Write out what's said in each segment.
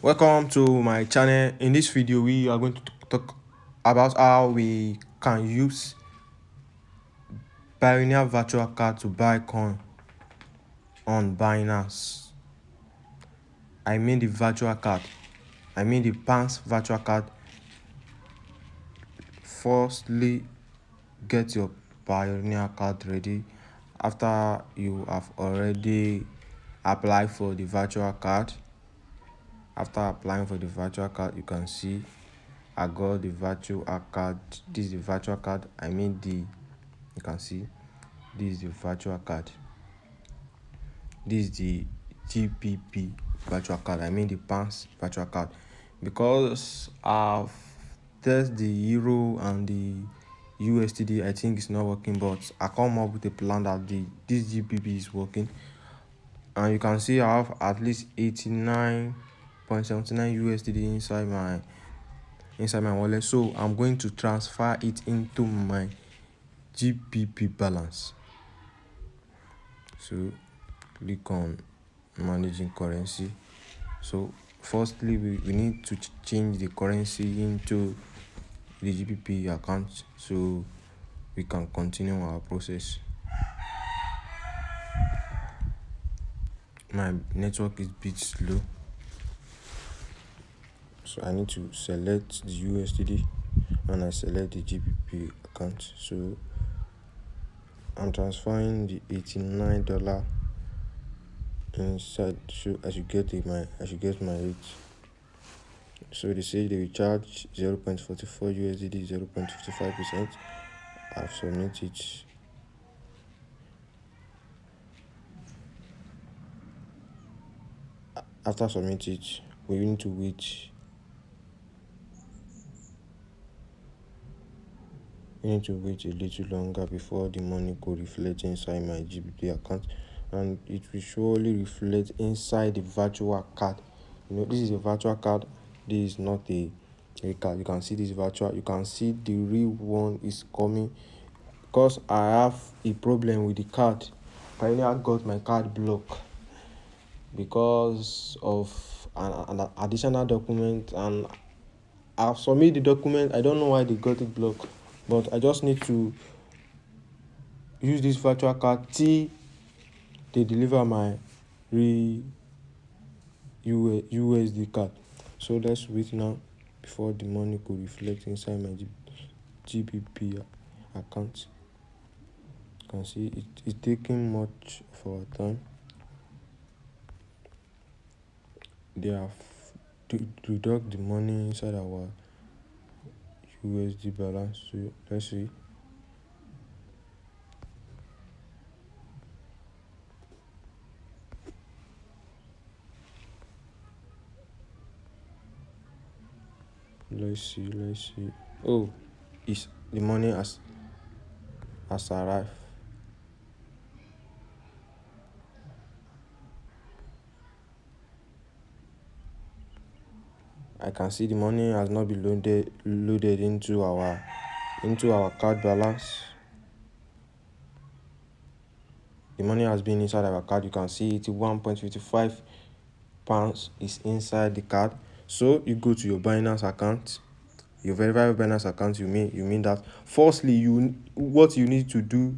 Welcome to my channel. In this video we are going to talk about how we can use Payoneer virtual card to buy coin on Binance. I mean the virtual card. I mean the Binance virtual card. Firstly, get your Payoneer card ready. After you have already applied for the virtual card, after applying for the virtual card, you can see I got the virtual card. This is the virtual card. You can see this is the virtual card. This is the GBP virtual card. I mean the Binance virtual card, because I've tested the euro and the USDT. I think it's not working, but I come up with a plan that this GBP is working, and you can see I have at least 89.79 USDT inside my wallet. So I'm going to transfer it into my GBP balance. So click on managing currency. So firstly, we need to change the currency into the GBP account so we can continue our process. My network is a bit slow, so I need to select the USDT and I select the GBP account. So I'm transferring the $89 inside, so I should get my rate. So they say they will charge 0.44 USDT, 0.55%. I've submitted it. After submitting it, we need to wait. We need to wait a little longer before the money could reflect inside my GBP account, and it will surely reflect inside the virtual card. This is a virtual card. This is not a card. You can see this virtual. You can see the real one is coming, because I have a problem with the card. Payoneer got my card blocked because of an additional document, and I've submitted the document. I don't know why they got it blocked, but I just need to use this virtual card till they deliver my USD card. So let's wait now before the money could reflect inside my GBP account. You can see it's taking much of our time. They have to deduct the money inside our USD balance. So let's see. Let's see. Oh, the money has arrived. I can see the money has not been loaded into our card balance. The money has been inside our card. You can see £81.55 is inside the card. So you go to your Binance account. You verify your Binance account. You mean that firstly, what you need to do.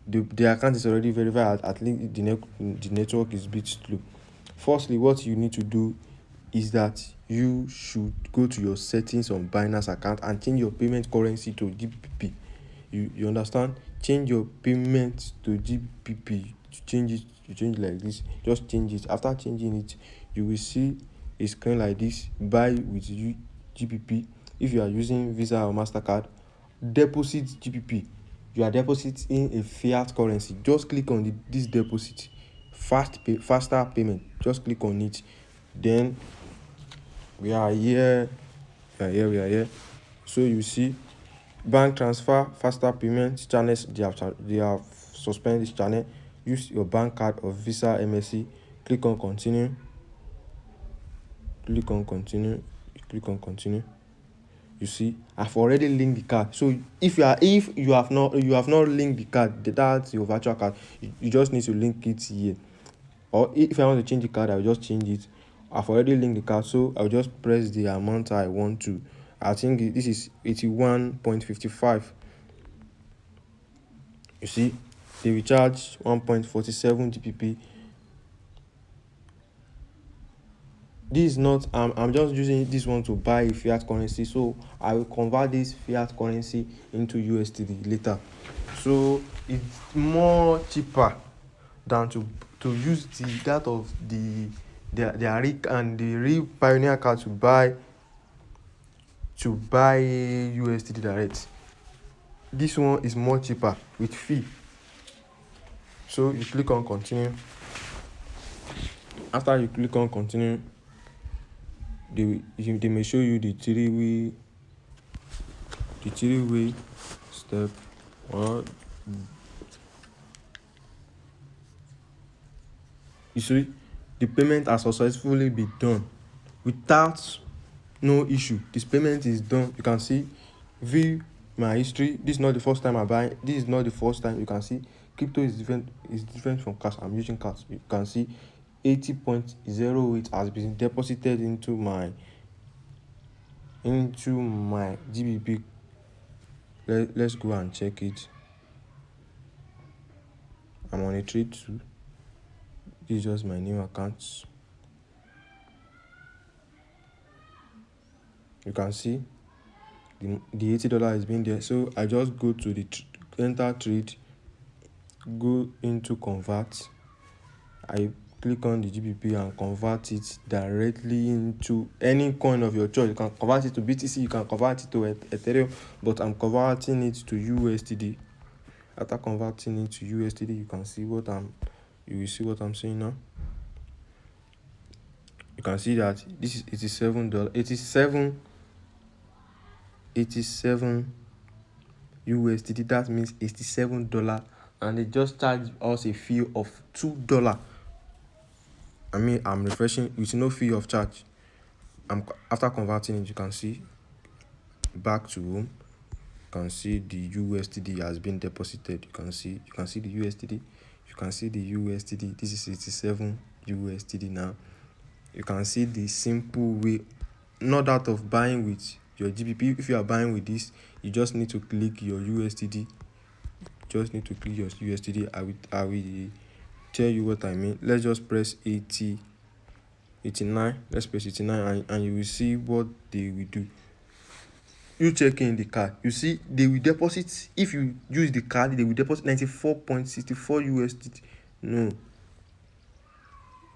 The account is already verified. At least the network is a bit slow. Firstly, what you need to do is that you should go to your settings on Binance account and change your payment currency to GBP. You understand? Change your payment to GBP. You change it like this. Just change it. After changing it, you will see a screen like this: buy with GBP. If you are using Visa or MasterCard, deposit GBP. You are depositing a fiat currency. Just click on this deposit, faster payment. Just click on it. Then we are here. So you see bank transfer, faster payment channels. They have suspended this channel. Use your bank card or Visa MSC. Click on continue. You see, I've already linked the card. So if you have not linked the card, that's your virtual card. You just need to link it here. Or if I want to change the card, I'll just change it. I've already linked the card, so I'll just press the amount I want to. I think this is 81.55. You see, they will charge 1.47 GBP. This is not, I'm just using this one to buy a fiat currency, so I will convert this fiat currency into USDT later. So it's more cheaper than to use that of their RIC and the real Payoneer card to buy USDT direct. This one is more cheaper with fee. So you click on continue. After you click on continue, they may show you the three-way step. Or you see, the payment has successfully been done without no issue. This payment is done. You can see, view my history. This is not the first time I buy. This is not the first time. You can see crypto is different from cash. I'm using cash. You can see 80.08 has been deposited into my GBP. Let's go and check it. I'm on a trade too. This is just my new account. You can see the $80 is being there. So I just go to the enter trade, go into convert. I click on the GBP and convert it directly into any coin of your choice. You can convert it to BTC, you can convert it to Ethereum, but I'm converting it to USDT. After converting it to USDT, you will see what I'm saying now. You can see that this is $87, 87 USDT. That means $87, and they just charge us a fee of $2. I'm refreshing with no fee of charge. After converting it, you can see back to home. You can see the USDT has been deposited. You can see the USDT. You can see the USDT. This is 87 USDT now. You can see the simple way, not that of buying with your GBP. If you are buying with this, you just need to click your USDT. I will tell you what I mean. Let's just press 89. Let's press 89 and you will see what they will do. You check in the card, you see they will deposit. If you use the card, they will deposit 94.64 USDT. No,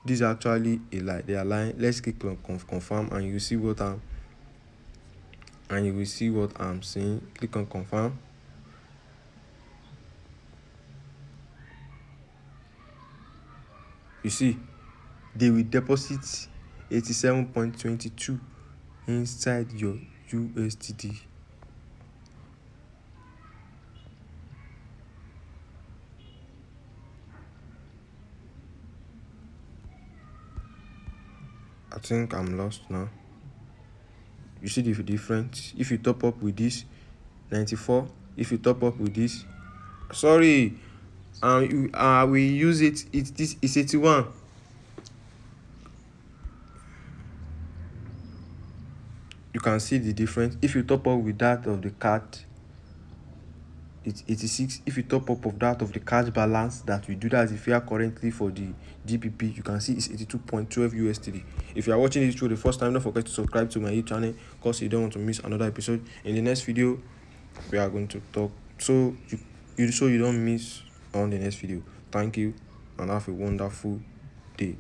this is actually a lie. They are lying. Let's click on confirm and you will see what I'm saying. Click on confirm. You see they will deposit 87.22 inside your USDT. I think I'm lost now. You see the difference. If you top up with this, 94. If you top up with this, sorry, we use it. It's 81. You can see the difference. If you top up with that of the card, it's 86. If you top up of that of the cash balance that we do, that if you are currently for the GBP, you can see it's 82.12 USDT. If you are watching this through the first time, don't forget to subscribe to my YouTube channel because you don't want to miss another episode. In the next video, we are going to talk so you don't miss on the next video. Thank you and have a wonderful day.